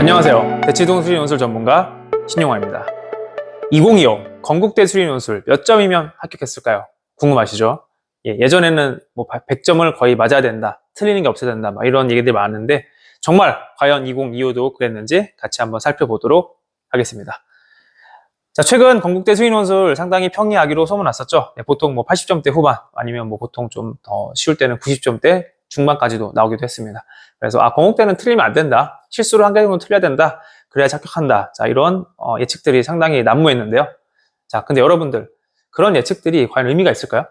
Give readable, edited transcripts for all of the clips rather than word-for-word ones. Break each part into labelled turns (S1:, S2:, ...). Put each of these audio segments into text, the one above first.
S1: 안녕하세요. 대치동 수리논술 전문가 신용화입니다. 2025 건국대 수리논술 몇 점이면 합격했을까요? 궁금하시죠? 예전에는 뭐 100점을 거의 맞아야 된다, 틀리는 게 없어야 된다, 이런 얘기들이 많은데 정말 과연 2025도 그랬는지 같이 한번 살펴보도록 하겠습니다. 자, 최근 건국대 수리논술 상당히 평이하기로 소문났었죠. 보통 뭐 80점대 후반 아니면 뭐 보통 좀 더 쉬울 때는 90점대 중반까지도 나오기도 했습니다. 그래서 건국대는 틀리면 안 된다, 실수로 한 개 정도 틀려야 된다, 그래야 합격한다. 자, 이런 예측들이 상당히 난무했는데요. 자, 근데 여러분들, 그런 예측들이 과연 의미가 있을까요?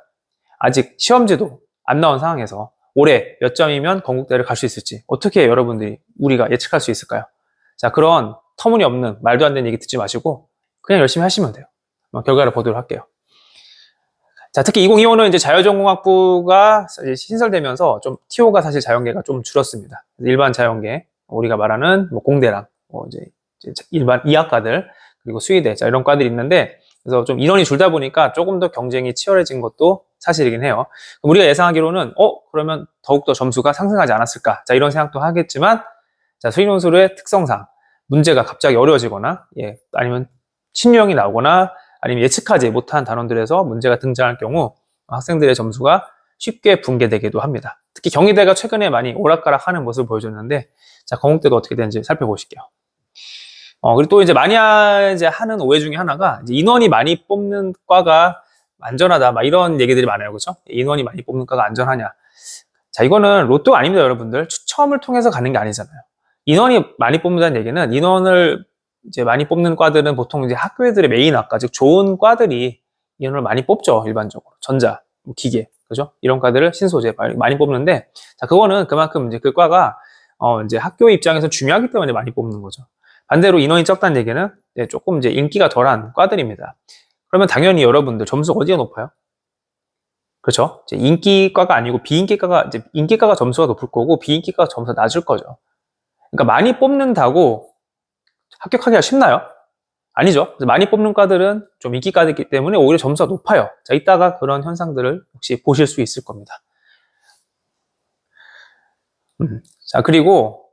S1: 아직 시험지도 안 나온 상황에서 올해 몇 점이면 건국대를 갈 수 있을지 어떻게 여러분들이 우리가 예측할 수 있을까요? 자, 그런 터무니없는 말도 안 되는 얘기 듣지 마시고 그냥 열심히 하시면 돼요. 결과를 보도록 할게요. 자, 특히 2025는 이제 자율전공학부가 이제 신설되면서 좀 TO가 사실 자연계가 좀 줄었습니다. 일반 자연계, 우리가 말하는 뭐 공대랑 이제 일반 이학과들, 그리고 수의대, 자, 이런 과들이 있는데, 그래서 좀 인원이 줄다 보니까 조금 더 경쟁이 치열해진 것도 사실이긴 해요. 우리가 예상하기로는 그러면 더욱더 점수가 상승하지 않았을까, 자, 이런 생각도 하겠지만, 자, 수의논술의 특성상 문제가 갑자기 어려워지거나, 아니면 신유형이 나오거나, 아니면 예측하지 못한 단원들에서 문제가 등장할 경우 학생들의 점수가 쉽게 붕괴되기도 합니다. 특히 경희대가 최근에 많이 오락가락하는 모습을 보여줬는데, 자, 건국대도 어떻게 되는지 살펴보실게요. 그리고 또 이제 많이 하는 오해 중에 하나가 이제 인원이 많이 뽑는 과가 안전하다, 이런 얘기들이 많아요, 그렇죠? 인원이 많이 뽑는 과가 안전하냐? 자, 이거는 로또가 아닙니다, 여러분들. 추첨을 통해서 가는 게 아니잖아요. 인원이 많이 뽑는다는 얘기는 인원을 이제 많이 뽑는 과들은 보통 이제 학교들의 메인 학과, 즉 좋은 과들이 인원을 많이 뽑죠, 일반적으로. 전자, 기계, 그죠? 이런 과들을 신소재 많이 뽑는데, 자, 그거는 그만큼 이제 그 과가 이제 학교 입장에서 중요하기 때문에 많이 뽑는 거죠. 반대로 인원이 적다는 얘기는 조금 이제 인기가 덜한 과들입니다. 그러면 당연히 여러분들 점수 어디가 높아요? 그렇죠? 이제 인기과가 아니고 비인기과가, 이제 인기과가 점수가 높을 거고 비인기과가 점수가 낮을 거죠. 그러니까 많이 뽑는다고 합격하기가 쉽나요? 아니죠. 많이 뽑는 과들은 좀 인기과이기 때문에 오히려 점수가 높아요. 자, 이따가 그런 현상들을 혹시 보실 수 있을 겁니다. 자, 그리고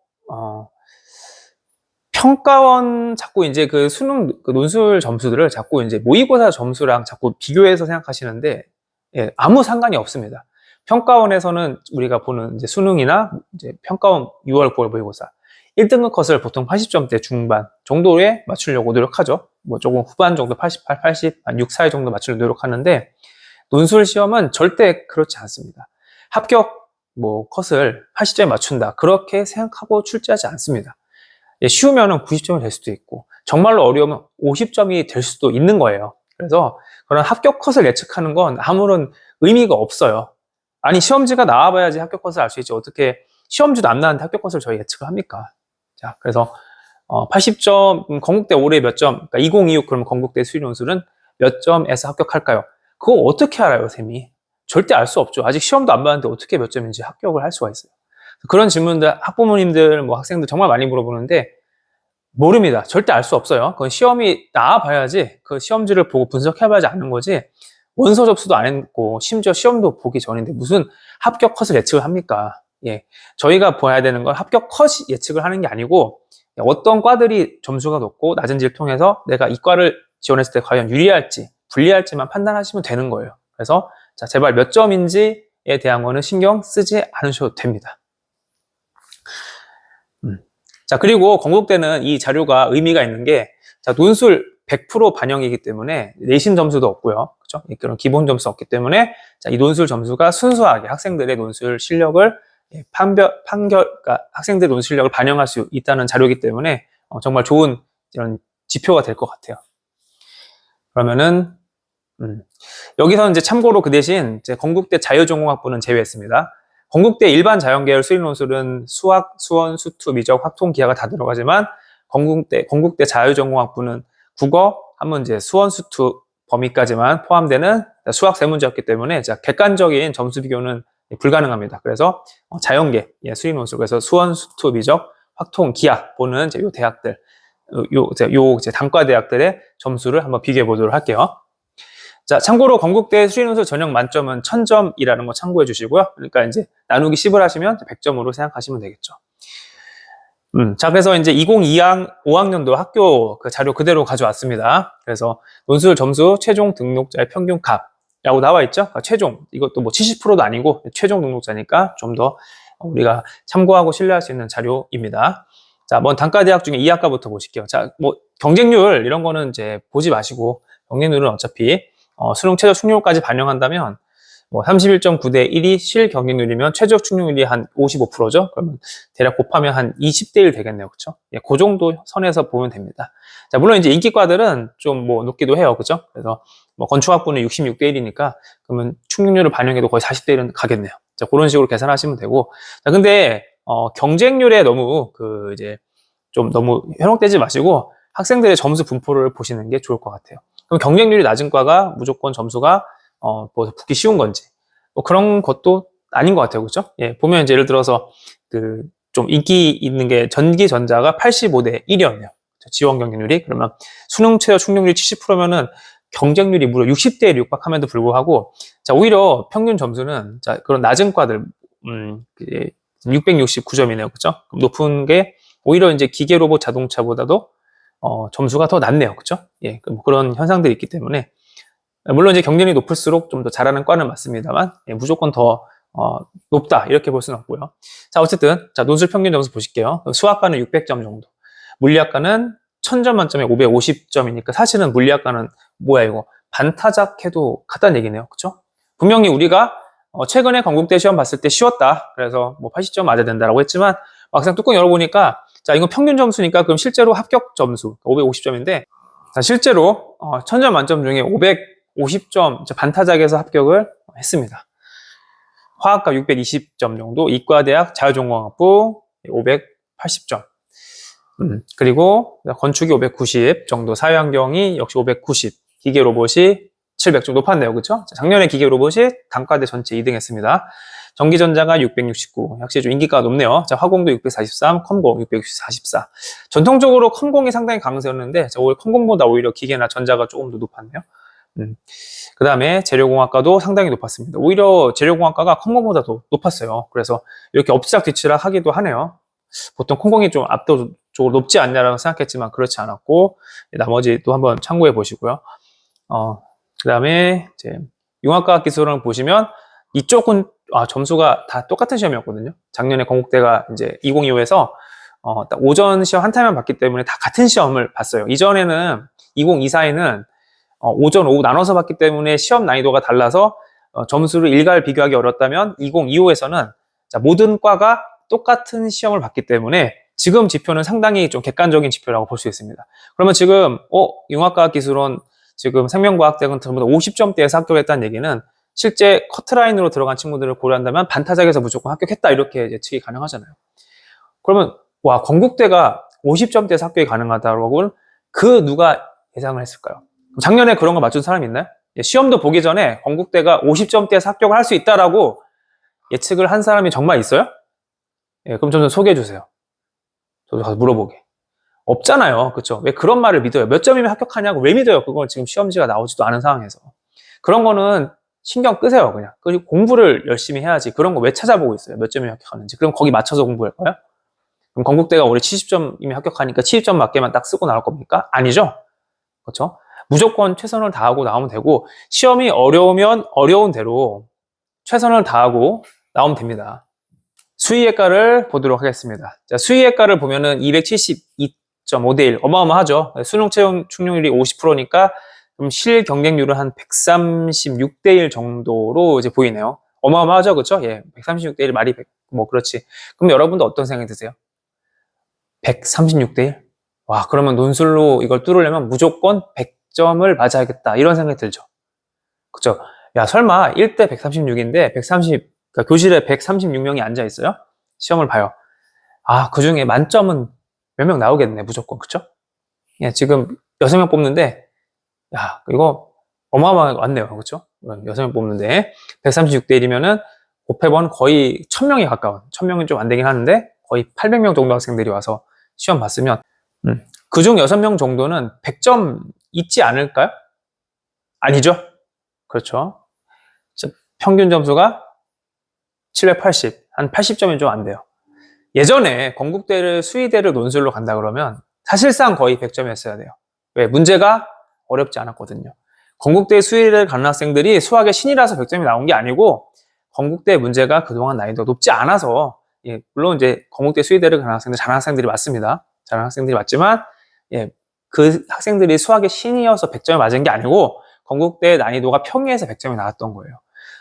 S1: 평가원 자꾸 이제 그 수능 논술 점수들을 자꾸 이제 모의고사 점수랑 자꾸 비교해서 생각하시는데, 아무 상관이 없습니다. 평가원에서는 우리가 보는 이제 수능이나 이제 평가원 6월, 9월 모의고사 1등급 컷을 보통 80점대 중반 정도에 맞추려고 노력하죠. 뭐 조금 후반 정도 88, 80, 한 6, 4위 정도 맞추려고 노력하는데, 논술 시험은 절대 그렇지 않습니다. 합격 뭐 컷을 80점에 맞춘다, 그렇게 생각하고 출제하지 않습니다. 쉬우면은 90점이 될 수도 있고, 정말로 어려우면 50점이 될 수도 있는 거예요. 그래서 그런 합격 컷을 예측하는 건 아무런 의미가 없어요. 아니, 시험지가 나와봐야지 합격 컷을 알 수 있지, 어떻게 시험지도 안 나왔는데 합격 컷을 저희 예측을 합니까? 자, 그래서 80점, 건국대 올해 몇 점, 그러니까 2026 그러면 건국대 수리논술은 몇 점에서 합격할까요? 그거 어떻게 알아요, 쌤이? 절대 알 수 없죠. 아직 시험도 안 봤는데 어떻게 몇 점인지 합격을 할 수가 있어요. 그런 질문들 학부모님들, 학생들 정말 많이 물어보는데 모릅니다. 절대 알 수 없어요. 그건 시험이 나와봐야지, 그 시험지를 보고 분석해봐야지 아는 거지, 원서 접수도 안 했고 심지어 시험도 보기 전인데 무슨 합격 컷을 예측을 합니까? 저희가 봐야 되는 건 합격 컷 예측을 하는 게 아니고, 어떤 과들이 점수가 높고 낮은지를 통해서 내가 이 과를 지원했을 때 과연 유리할지 불리할지만 판단하시면 되는 거예요. 그래서 자, 제발 몇 점인지에 대한 거는 신경 쓰지 않으셔도 됩니다. 자, 그리고 건국대는 이 자료가 의미가 있는 게, 자, 논술 100% 반영이기 때문에 내신 점수도 없고요, 그렇죠? 그런 기본 점수 없기 때문에, 자, 이 논술 점수가 순수하게 학생들의 논술 실력을 그러니까 학생들의 논술 실력을 반영할 수 있다는 자료이기 때문에 정말 좋은 이런 지표가 될 것 같아요. 그러면은 여기서는 이제 참고로 그 대신 이제 건국대 자율전공학부는 제외했습니다. 건국대 일반 자연계열 수리논술은 수학, 수원, 수투, 미적, 확통, 기하가 다 들어가지만 건국대 자율전공학부는 국어 한 문제, 수원, 수투 범위까지만 포함되는 수학 세 문제였기 때문에, 자, 객관적인 점수 비교는 불가능합니다. 그래서 자연계 수리논술, 그래서 수원, 수투, 미적, 확통, 기하 보는 이제 요 대학들, 요 이제 단과 대학들의 점수를 한번 비교해 보도록 할게요. 자, 참고로 건국대 수리논술 전형 만점은 1000점이라는 거 참고해 주시고요. 그러니까 이제 나누기 10을 하시면 100점으로 생각하시면 되겠죠. 자, 그래서 이제 2025학년도 학교 그 자료 그대로 가져왔습니다. 그래서 논술 점수 최종 등록자의 평균 값이라고 나와 있죠. 최종, 이것도 뭐 70%도 아니고 최종 등록자니까 좀 더 우리가 참고하고 신뢰할 수 있는 자료입니다. 자, 먼 단과대학 중에 2학과부터 보실게요. 자, 뭐 경쟁률 이런 거는 이제 보지 마시고, 경쟁률은 어차피 수능 최저 충족률까지 반영한다면 뭐 31.9대 1이 실 경쟁률이면 최저 충족률이 한 55%죠. 그러면 대략 곱하면 한 20대 1 되겠네요. 그렇죠? 예, 그 정도 선에서 보면 됩니다. 자, 물론 이제 인기과들은 좀 뭐 높기도 해요. 그렇죠? 그래서 뭐 건축학부는 66대 1이니까 그러면 충족률을 반영해도 거의 40대 1은 가겠네요. 자, 그런 식으로 계산하시면 되고. 자, 근데 경쟁률에 너무 이제 좀 너무 현혹되지 마시고 학생들의 점수 분포를 보시는 게 좋을 것 같아요. 그럼 경쟁률이 낮은 과가 무조건 점수가 뭐 붙기 쉬운 건지 뭐 그런 것도 아닌 것 같아요. 그렇죠? 예, 보면 이제 예를 들어서 좀 인기 있는 게 전기전자가 85대 1이었네요. 지원 경쟁률이. 그러면 수능 최저 충족률이 70%면은 경쟁률이 무려 60대 1에 육박함에도 불구하고, 자, 오히려 평균 점수는, 자, 그런 낮은 과들, 669점이네요. 그죠? 높은 게, 오히려 이제 기계 로봇 자동차보다도, 점수가 더 낮네요. 그죠? 예, 뭐 그런 현상들이 있기 때문에, 물론 이제 경쟁률이 높을수록 좀 더 잘하는 과는 맞습니다만, 예, 무조건 더, 높다. 이렇게 볼 수는 없고요. 자, 어쨌든, 자, 논술 평균 점수 보실게요. 수학과는 600점 정도. 물리학과는 1000점 만점에 550점이니까 사실은 물리학과는 뭐야 이거 반타작해도 같다는 얘기네요. 그쵸? 분명히 우리가 최근에 건국대 시험 봤을 때 쉬웠다. 그래서 뭐 80점 맞아야 된다라고 했지만 막상 뚜껑 열어보니까 자, 이건 평균 점수니까 그럼 실제로 합격 점수 550점인데 자, 실제로 1000점 만점 중에 550점 반타작에서 합격을 했습니다. 화학과 620점 정도, 이과대학 자유전공학부 580점. 그리고 건축이 590 정도, 사회환경이 역시 590, 기계로봇이 700 정도 높았네요. 그렇죠? 작년에 기계로봇이 단과대 전체 2등 했습니다. 전기전자가 669, 확실히 좀 인기가 높네요. 자, 화공도 643, 컴공 644. 전통적으로 컴공이 상당히 강세였는데 올 컴공보다 오히려 기계나 전자가 조금 더 높았네요. 그 다음에 재료공학과도 상당히 높았습니다. 오히려 재료공학과가 컴공보다 더 높았어요. 그래서 이렇게 엎치락뒤치락 하기도 하네요. 보통 컴공이 좀 압도적으로 높지 않냐라고 생각했지만 그렇지 않았고, 나머지 또 한번 참고해 보시고요. 그 다음에 이제 융합과학 기술을 보시면 이쪽은 점수가 다 똑같은 시험이었거든요. 작년에 건국대가 이제 2025에서 딱 오전 시험 한 타임만 봤기 때문에 다 같은 시험을 봤어요. 이전에는 2024에는 오전, 오후 나눠서 봤기 때문에 시험 난이도가 달라서 점수를 일괄 비교하기 어렵다면 2025에서는 모든 과가 똑같은 시험을 봤기 때문에 지금 지표는 상당히 좀 객관적인 지표라고 볼 수 있습니다. 그러면 지금 융합과학기술원 지금 생명과학대학은 전부 다 50점대에서 합격했다는 얘기는 실제 커트라인으로 들어간 친구들을 고려한다면 반타작에서 무조건 합격했다 이렇게 예측이 가능하잖아요. 그러면 와, 건국대가 50점대에서 합격이 가능하다고 그 누가 예상을 했을까요? 작년에 그런 거 맞춘 사람이 있나요? 시험도 보기 전에 건국대가 50점대에서 합격을 할 수 있다라고 예측을 한 사람이 정말 있어요? 예, 그럼 좀 소개해 주세요. 저도 가서 물어보게. 없잖아요. 그쵸? 왜 그런 말을 믿어요? 몇 점이면 합격하냐고 왜 믿어요? 그걸 지금 시험지가 나오지도 않은 상황에서. 그런 거는 신경 끄세요, 그냥. 그리고 공부를 열심히 해야지. 그런 거 왜 찾아보고 있어요? 몇 점이면 합격하는지. 그럼 거기 맞춰서 공부할 거예요? 그럼 건국대가 올해 70점이면 합격하니까 70점 맞게만 딱 쓰고 나올 겁니까? 아니죠? 그렇죠? 무조건 최선을 다하고 나오면 되고, 시험이 어려우면 어려운 대로 최선을 다하고 나오면 됩니다. 수의예과를 보도록 하겠습니다. 자, 수의예과를 보면은 272.5대 1, 어마어마하죠. 수능 채용 충족률이 50%니까 그럼 실 경쟁률은 한 136대 1 정도로 이제 보이네요. 어마어마하죠, 그렇죠? 예, 136대 1 말이 뭐 그렇지. 그럼 여러분도 어떤 생각이 드세요? 136대 1? 와, 그러면 논술로 이걸 뚫으려면 무조건 100점을 맞아야겠다 이런 생각이 들죠. 그죠? 야, 설마 1대 136인데 130 그러니까 교실에 136명이 앉아 있어요. 시험을 봐요. 그 중에 만점은 몇 명 나오겠네, 무조건. 그쵸? 예, 지금 6명 뽑는데, 야, 이거 어마어마하게 왔네요. 그쵸? 6명 뽑는데, 136대 1이면은, 곱해본 거의 1000명에 가까운, 1000명은 좀 안 되긴 하는데, 거의 800명 정도 학생들이 와서 시험 봤으면, 그중 6명 정도는 100점 있지 않을까요? 아니죠? 그렇죠. 평균 점수가 780, 한 80점이 좀 안 돼요. 예전에 건국대를 수의대를 논술로 간다 그러면 사실상 거의 100점이었어야 돼요. 왜? 문제가 어렵지 않았거든요. 건국대 수의대를 가는 학생들이 수학의 신이라서 100점이 나온 게 아니고 건국대 문제가 그동안 난이도가 높지 않아서 물론 이제 건국대 수의대를 가는 학생들 잘하는 학생들이 맞습니다. 잘하는 학생들이 맞지만 그 학생들이 수학의 신이어서 100점이 맞은 게 아니고 건국대 난이도가 평이해서 100점이 나왔던 거예요.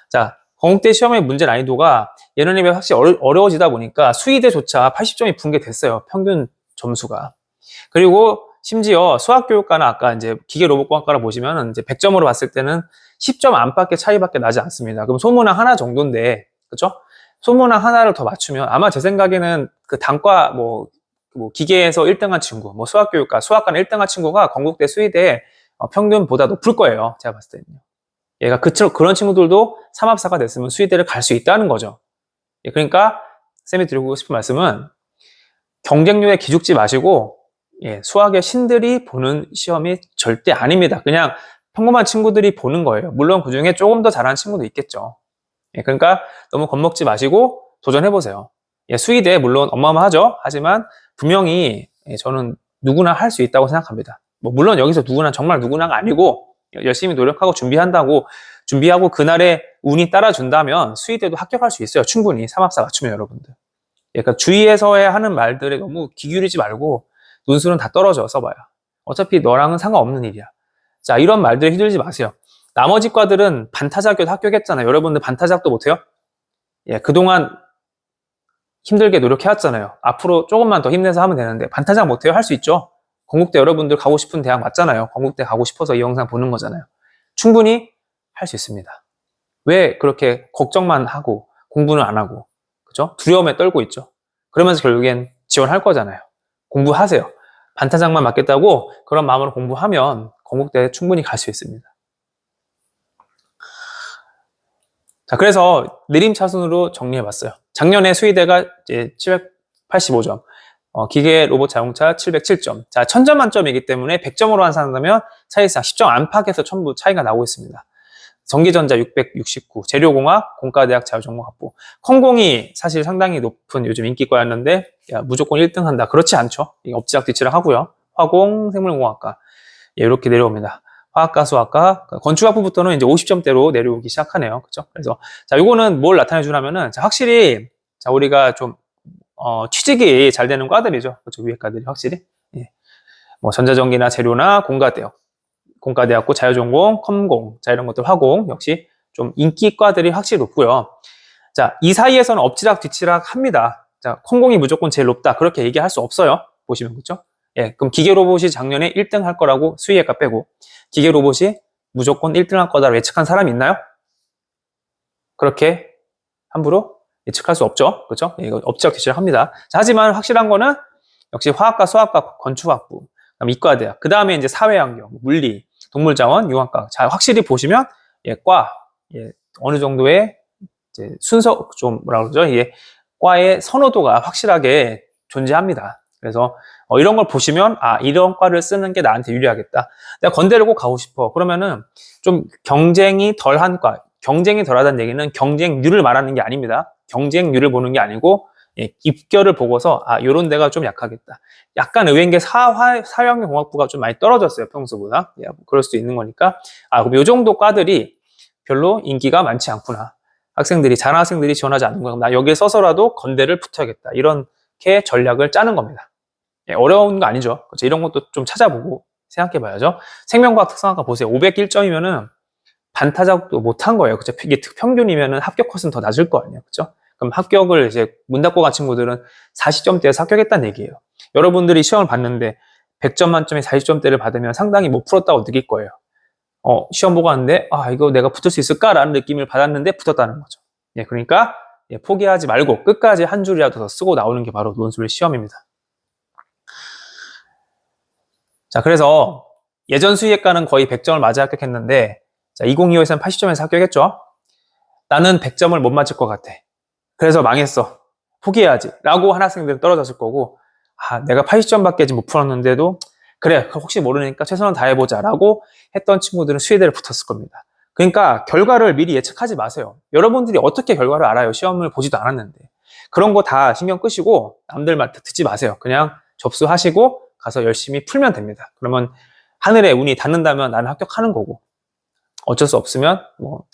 S1: 자, 건국대 시험의 문제 난이도가 예년에 비해 확실히 어려워지다 보니까 수의대조차 80점이 붕괴됐어요. 평균 점수가. 그리고 심지어 수학교육과나 아까 이제 기계로봇공학과를 보시면 이제 100점으로 봤을 때는 10점 안팎의 차이밖에 나지 않습니다. 그럼 소문항 하나 정도인데, 그죠? 소문항 하나를 더 맞추면 아마 제 생각에는 그 단과 기계에서 1등한 친구, 수학교육과, 수학과는 1등한 친구가 건국대 수의대 평균보다 높을 거예요. 제가 봤을 때는요. 얘가 그런 친구들도 삼합사가 됐으면 수의대를 갈 수 있다는 거죠. 그러니까 쌤이 드리고 싶은 말씀은 경쟁률에 기죽지 마시고 수학의 신들이 보는 시험이 절대 아닙니다. 그냥 평범한 친구들이 보는 거예요. 물론 그중에 조금 더 잘하는 친구도 있겠죠. 그러니까 너무 겁먹지 마시고 도전해보세요. 수의대 물론 어마어마하죠. 하지만 분명히 저는 누구나 할 수 있다고 생각합니다. 물론 여기서 누구나 정말 누구나가 아니고 열심히 노력하고 준비하고 그날의 운이 따라준다면 수의대도 합격할 수 있어요. 충분히 삼합사 맞추면 여러분들. 그러니까 주위에서 하는 말들에 너무 귀 기울이지 말고 논술은 다 떨어져 써봐요. 어차피 너랑은 상관없는 일이야. 자, 이런 말들에 휘둘리지 마세요. 나머지 과들은 반타작교도 합격했잖아요. 여러분들 반타작도 못해요? 그동안 힘들게 노력해왔잖아요. 앞으로 조금만 더 힘내서 하면 되는데 반타작 못해요? 할 수 있죠. 건국대 여러분들 가고 싶은 대학 맞잖아요. 건국대 가고 싶어서 이 영상 보는 거잖아요. 충분히 할 수 있습니다. 왜 그렇게 걱정만 하고 공부는 안 하고, 그죠? 두려움에 떨고 있죠. 그러면서 결국엔 지원할 거잖아요. 공부하세요. 반타작만 맞겠다고 그런 마음으로 공부하면 건국대 충분히 갈 수 있습니다. 자, 그래서 내림차순으로 정리해봤어요. 작년에 수의대가 이제 785점, 기계 로봇 자동차 707점. 자, 1000점 만점이기 때문에 100점으로 환산한다면 사실상 10점 안팎에서 전부 차이가 나고 있습니다. 전기전자 669, 재료공학, 공과대학 자율전공학부. 컴공이 사실 상당히 높은 요즘 인기과였는데 무조건 1등 한다. 그렇지 않죠. 엎치락 뒤치락 하고요. 화공, 생물공학과 이렇게 내려옵니다. 화학과, 수학과, 건축학부부터는 이제 50점대로 내려오기 시작하네요. 그렇죠? 그래서 자, 요거는 뭘 나타내 주냐면은 확실히 자, 우리가 좀 취직이 잘 되는 과들이죠. 그렇죠? 위에 과들이 확실히. 전자전기나 재료나 공과대학고 자율전공, 컴공, 자, 이런 것들 화공, 역시 좀 인기과들이 확실히 높고요. 자, 이 사이에서는 엎치락 뒤치락 합니다. 자, 컴공이 무조건 제일 높다. 그렇게 얘기할 수 없어요. 보시면, 그렇죠? 그럼 기계로봇이 작년에 1등 할 거라고 수의학과 빼고 기계로봇이 무조건 1등 할 거다라고 예측한 사람이 있나요? 그렇게 함부로 예측할 수 없죠. 그렇죠? 이거 엎치락 뒤치락 합니다. 자, 하지만 확실한 거는 역시 화학과, 수학과, 건축학부, 그다음 이과대학, 그 다음에 이제 사회환경, 물리, 동물자원, 융합과학. 자, 확실히 보시면 어느 정도의 이제 순서 그러죠? 과의 선호도가 확실하게 존재합니다. 그래서 이런 걸 보시면 이런 과를 쓰는 게 나한테 유리하겠다. 내가 건대를 꼭 가고 싶어. 그러면은 좀 경쟁이 덜한 과, 경쟁이 덜하다는 얘기는 경쟁률을 말하는 게 아닙니다. 경쟁률을 보는 게 아니고 입결을 보고서 요런 데가 좀 약하겠다. 약간 의외인 게 사회환경공학부가 좀 많이 떨어졌어요. 평소보다. 그럴 수도 있는 거니까 그럼 요 정도 과들이 별로 인기가 많지 않구나. 잘하는 학생들이 지원하지 않는 거야. 나 여기에 써서라도 건대를 붙여야겠다. 이렇게 전략을 짜는 겁니다. 어려운 거 아니죠. 그렇죠? 이런 것도 좀 찾아보고 생각해봐야죠. 생명과학 특성학과 보세요. 501점이면은 반타작도 못한 거예요. 그렇죠? 이게 평균이면은 합격 컷은 더 낮을 거 아니에요. 그렇죠? 그럼 합격을 이제 문 닫고 간 친구들은 40점대에서 합격했다는 얘기예요. 여러분들이 시험을 봤는데 100점 만점에 40점대를 받으면 상당히 못 풀었다고 느낄 거예요. 시험 보고 왔는데 이거 내가 붙을 수 있을까라는 느낌을 받았는데 붙었다는 거죠. 그러니까 포기하지 말고 끝까지 한 줄이라도 더 쓰고 나오는 게 바로 논술 시험입니다. 자, 그래서 예전 수의학과는 거의 100점을 맞아 합격했는데 2025에서는 80점에서 합격했죠. 나는 100점을 못 맞을 것 같아. 그래서 망했어. 포기해야지. 라고 한 학생들은 떨어졌을 거고 내가 80점밖에 못 풀었는데도 그래, 혹시 모르니까 최선을 다해보자 라고 했던 친구들은 수의대를 붙었을 겁니다. 그러니까 결과를 미리 예측하지 마세요. 여러분들이 어떻게 결과를 알아요? 시험을 보지도 않았는데. 그런 거 다 신경 끄시고 남들 말 듣지 마세요. 그냥 접수하시고 가서 열심히 풀면 됩니다. 그러면 하늘에 운이 닿는다면 나는 합격하는 거고, 어쩔 수 없으면 뭐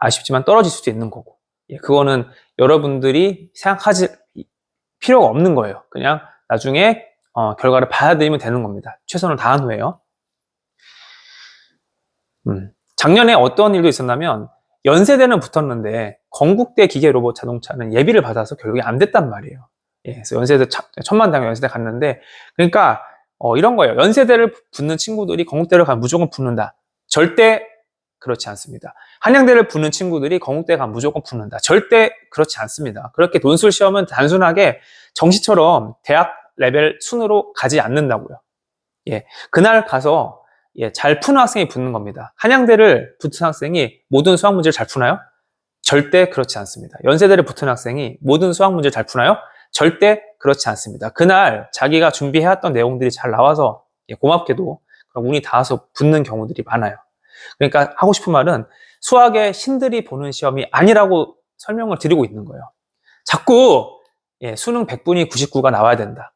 S1: 아쉽지만 떨어질 수도 있는 거고, 그거는 여러분들이 생각하지 필요가 없는 거예요. 그냥 나중에 결과를 받아들이면 되는 겁니다. 최선을 다한 후에요. 작년에 어떤 일도 있었냐면 연세대는 붙었는데 건국대 기계로봇 자동차는 예비를 받아서 결국에 안 됐단 말이에요. 그래서 연세대 천만다행 연세대 갔는데, 그러니까 이런 거예요. 연세대를 붙는 친구들이 건국대를 가면 무조건 붙는다. 절대 그렇지 않습니다. 한양대를 붙는 친구들이 건국대 가면 무조건 붙는다. 절대 그렇지 않습니다. 그렇게 논술 시험은 단순하게 정시처럼 대학 레벨 순으로 가지 않는다고요. 그날 가서 잘 푸는 학생이 붙는 겁니다. 한양대를 붙은 학생이 모든 수학 문제를 잘 푸나요? 절대 그렇지 않습니다. 연세대를 붙은 학생이 모든 수학 문제를 잘 푸나요? 절대 그렇지 않습니다. 그날 자기가 준비해왔던 내용들이 잘 나와서 고맙게도 운이 닿아서 붙는 경우들이 많아요. 그러니까 하고 싶은 말은 수학의 신들이 보는 시험이 아니라고 설명을 드리고 있는 거예요. 자꾸 수능 100분이 99가 나와야 된다.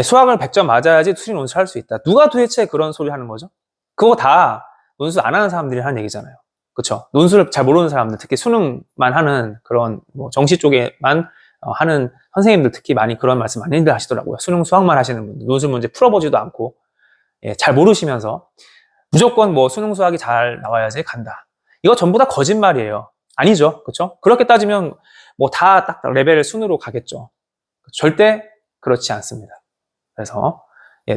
S1: 수학을 100점 맞아야지 수능 논술 할 수 있다. 누가 도대체 그런 소리 하는 거죠? 그거 다 논술 안 하는 사람들이 하는 얘기잖아요. 그렇죠? 논술을 잘 모르는 사람들, 특히 수능만 하는 그런 뭐 정시 쪽에만 하는 선생님들 특히 많이 그런 말씀 많이들 하시더라고요. 수능 수학만 하시는 분들, 논술 문제 풀어보지도 않고 잘 모르시면서 무조건 뭐 수능 수학이 잘 나와야지 간다. 이거 전부 다 거짓말이에요. 아니죠. 그렇죠? 그렇게 따지면 뭐 다 딱 레벨 순으로 가겠죠. 절대 그렇지 않습니다. 그래서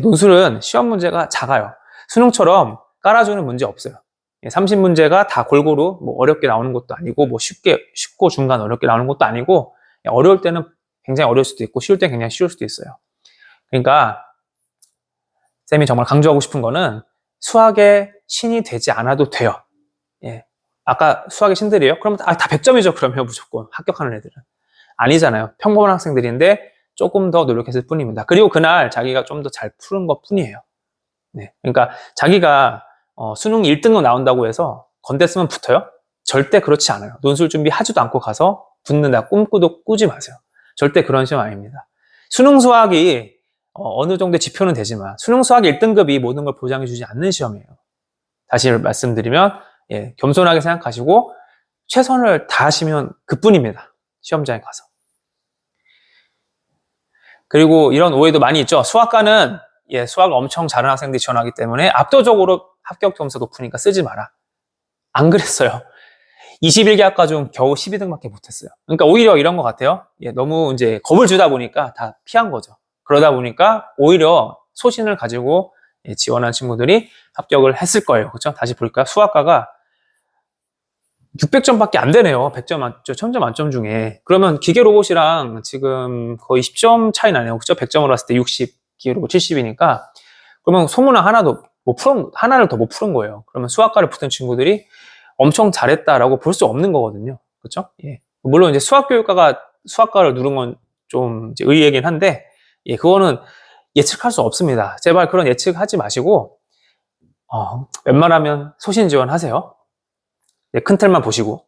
S1: 논술은 시험 문제가 작아요. 수능처럼 깔아주는 문제 없어요. 30문제가 다 골고루 뭐 어렵게 나오는 것도 아니고, 뭐 쉽고 중간 어렵게 나오는 것도 아니고, 어려울 때는 굉장히 어려울 수도 있고 쉬울 때는 굉장히 쉬울 수도 있어요. 그러니까 쌤이 정말 강조하고 싶은 거는 수학의 신이 되지 않아도 돼요. 아까 수학의 신들이에요? 그러면 다 100점이죠. 그러면 무조건 합격하는 애들은. 아니잖아요. 평범한 학생들인데 조금 더 노력했을 뿐입니다. 그리고 그날 자기가 좀 더 잘 푸는 것 뿐이에요. 그러니까 자기가 수능 1등급 나온다고 해서 건대 쓰면 붙어요? 절대 그렇지 않아요. 논술 준비하지도 않고 가서 붙는다 꿈꾸도 꾸지 마세요. 절대 그런 시험 아닙니다. 수능 수학이 어느 정도의 지표는 되지만 수능 수학 1등급이 모든 걸 보장해 주지 않는 시험이에요. 다시 말씀드리면 겸손하게 생각하시고 최선을 다하시면 그뿐입니다. 시험장에 가서. 그리고 이런 오해도 많이 있죠. 수학과는 수학을 엄청 잘하는 학생들이 지원하기 때문에 압도적으로 합격 점수 높으니까 쓰지 마라. 안 그랬어요. 21개 학과 중 겨우 12등밖에 못했어요. 그러니까 오히려 이런 것 같아요. 너무 이제 겁을 주다 보니까 다 피한 거죠. 그러다 보니까 오히려 소신을 가지고 지원한 친구들이 합격을 했을 거예요. 그렇죠? 다시 볼까요? 수학과가 600점밖에 안 되네요. 100점 만점, 1000점 만점 중에. 그러면 기계 로봇이랑 지금 거의 10점 차이 나네요. 그렇죠? 100점으로 봤을 때 60, 기계 로봇 70이니까. 그러면 소문은 하나를 더 못 푸는 거예요. 그러면 수학과를 붙은 친구들이 엄청 잘했다라고 볼 수 없는 거거든요. 그렇죠? 물론 이제 수학교육과가 수학과를 누른 건 좀 의외이긴 한데, 그거는 예측할 수 없습니다. 제발 그런 예측하지 마시고, 웬만하면 소신 지원하세요. 큰 틀만 보시고.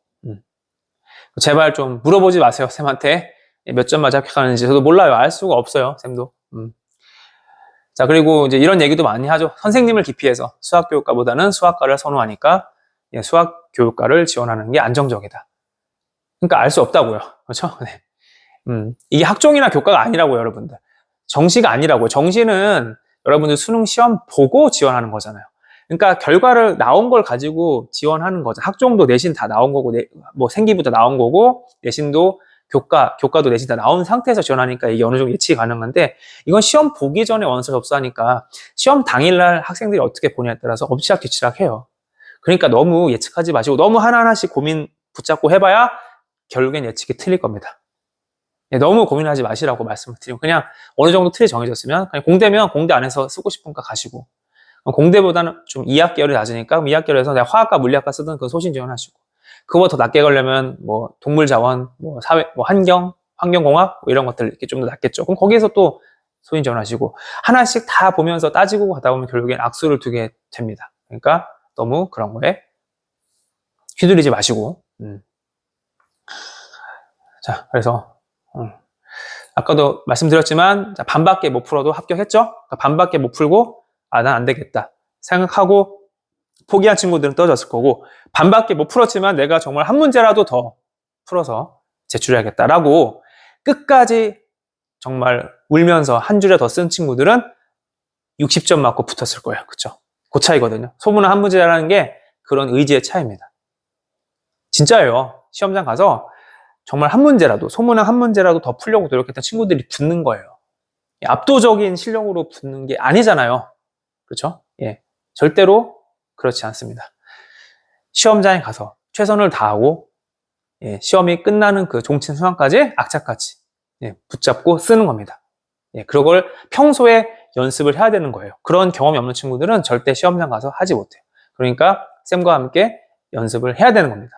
S1: 제발 좀 물어보지 마세요. 쌤한테 몇 점 맞아 합격하는지. 저도 몰라요. 알 수가 없어요. 쌤도. 자, 그리고 이제 이런 얘기도 많이 하죠. 선생님을 기피해서 수학교육과보다는 수학과를 선호하니까 수학교육과를 지원하는 게 안정적이다. 그러니까 알 수 없다고요. 그렇죠? 네. 이게 학종이나 교과가 아니라고요, 여러분들. 정시가 아니라고요. 정시는 여러분들 수능 시험 보고 지원하는 거잖아요. 그러니까 결과를 나온 걸 가지고 지원하는 거죠. 학종도 내신 다 나온 거고, 뭐 생기부터 나온 거고, 내신도 교과도 내신 다 나온 상태에서 지원하니까 이게 어느 정도 예측이 가능한데, 이건 시험 보기 전에 원서 접수하니까 시험 당일날 학생들이 어떻게 보냐에 따라서 엎치락뒤치락해요. 그러니까 너무 예측하지 마시고 너무 하나하나씩 고민 붙잡고 해봐야 결국엔 예측이 틀릴 겁니다. 너무 고민하지 마시라고 말씀을 드리고, 그냥 어느 정도 틀이 정해졌으면 그냥 공대면 공대 안에서 쓰고 싶으니까 가시고, 공대보다는 좀 2학계열이 낮으니까 2학계열에서 내가 화학과 물리학과 쓰던 그 소신 지원하시고, 그거보다 더 낮게 가려면 뭐 동물자원, 뭐 사회, 뭐 환경공학 뭐 이런 것들 이렇게 좀 더 낮겠죠. 그럼 거기에서 또 소신 지원하시고, 하나씩 다 보면서 따지고 가다 보면 결국엔 악수를 두게 됩니다. 그러니까 너무 그런 거에 휘둘리지 마시고. 자, 그래서 아까도 말씀드렸지만 반밖에 못 풀어도 합격했죠? 그러니까 반밖에 못 풀고 난 안 되겠다 생각하고 포기한 친구들은 떨어졌을 거고, 반밖에 못 풀었지만 내가 정말 한 문제라도 더 풀어서 제출해야겠다라고 끝까지 정말 울면서 한 줄에 더 쓴 친구들은 60점 맞고 붙었을 거예요. 그쵸? 그 차이거든요. 소문은 한 문제라는 게 그런 의지의 차이입니다. 진짜예요. 시험장 가서 정말 한 문제라도, 소문은 한 문제라도 더 풀려고 노력했던 친구들이 붙는 거예요. 압도적인 실력으로 붙는 게 아니잖아요. 그렇죠? 예, 절대로 그렇지 않습니다. 시험장에 가서 최선을 다하고 시험이 끝나는 그 종친 순간까지 악착같이 붙잡고 쓰는 겁니다. 그걸 평소에 연습을 해야 되는 거예요. 그런 경험이 없는 친구들은 절대 시험장 가서 하지 못해요. 그러니까 쌤과 함께 연습을 해야 되는 겁니다.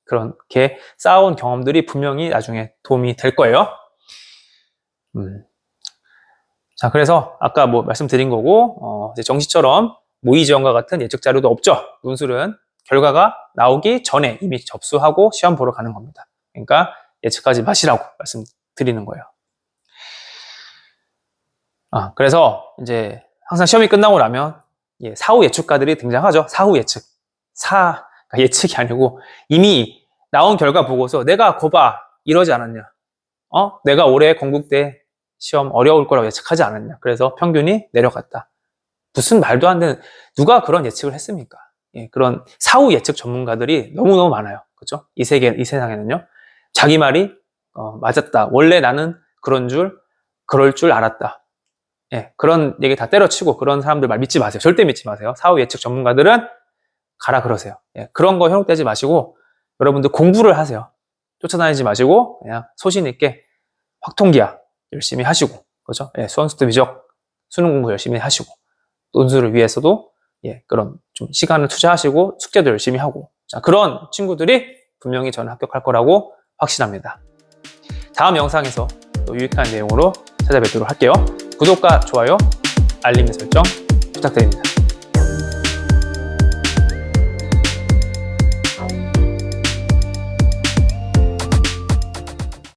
S1: 그렇게 쌓아온 경험들이 분명히 나중에 도움이 될 거예요. 자, 그래서 아까 뭐 말씀드린 거고, 이제 정시처럼 모의지원과 같은 예측 자료도 없죠. 논술은 결과가 나오기 전에 이미 접수하고 시험 보러 가는 겁니다. 그러니까 예측하지 마시라고 말씀드리는 거예요. 그래서 이제 항상 시험이 끝나고 나면 사후 예측가들이 등장하죠. 사후 예측. 그러니까 예측이 아니고 이미 나온 결과 보고서 내가 거봐 이러지 않았냐. 내가 올해 건국대 시험 어려울 거라고 예측하지 않았냐. 그래서 평균이 내려갔다. 무슨 말도 안 되는, 누가 그런 예측을 했습니까? 그런 사후 예측 전문가들이 너무너무 많아요. 그렇죠? 이 세상에는요. 자기 말이 맞았다. 원래 나는 그럴 줄 알았다. 그런 얘기 다 때려치고 그런 사람들 말 믿지 마세요. 절대 믿지 마세요. 사후 예측 전문가들은 가라 그러세요. 그런 거 현혹되지 마시고 여러분들 공부를 하세요. 쫓아다니지 마시고 그냥 소신 있게 확통기하 열심히 하시고, 그렇죠? 수험습도 위적 수능 공부 열심히 하시고, 논술을 위해서도 그런 좀 시간을 투자하시고 숙제도 열심히 하고, 자, 그런 친구들이 분명히 저는 합격할 거라고 확신합니다. 다음 영상에서 또 유익한 내용으로 찾아뵙도록 할게요. 구독과 좋아요, 알림 설정 부탁드립니다.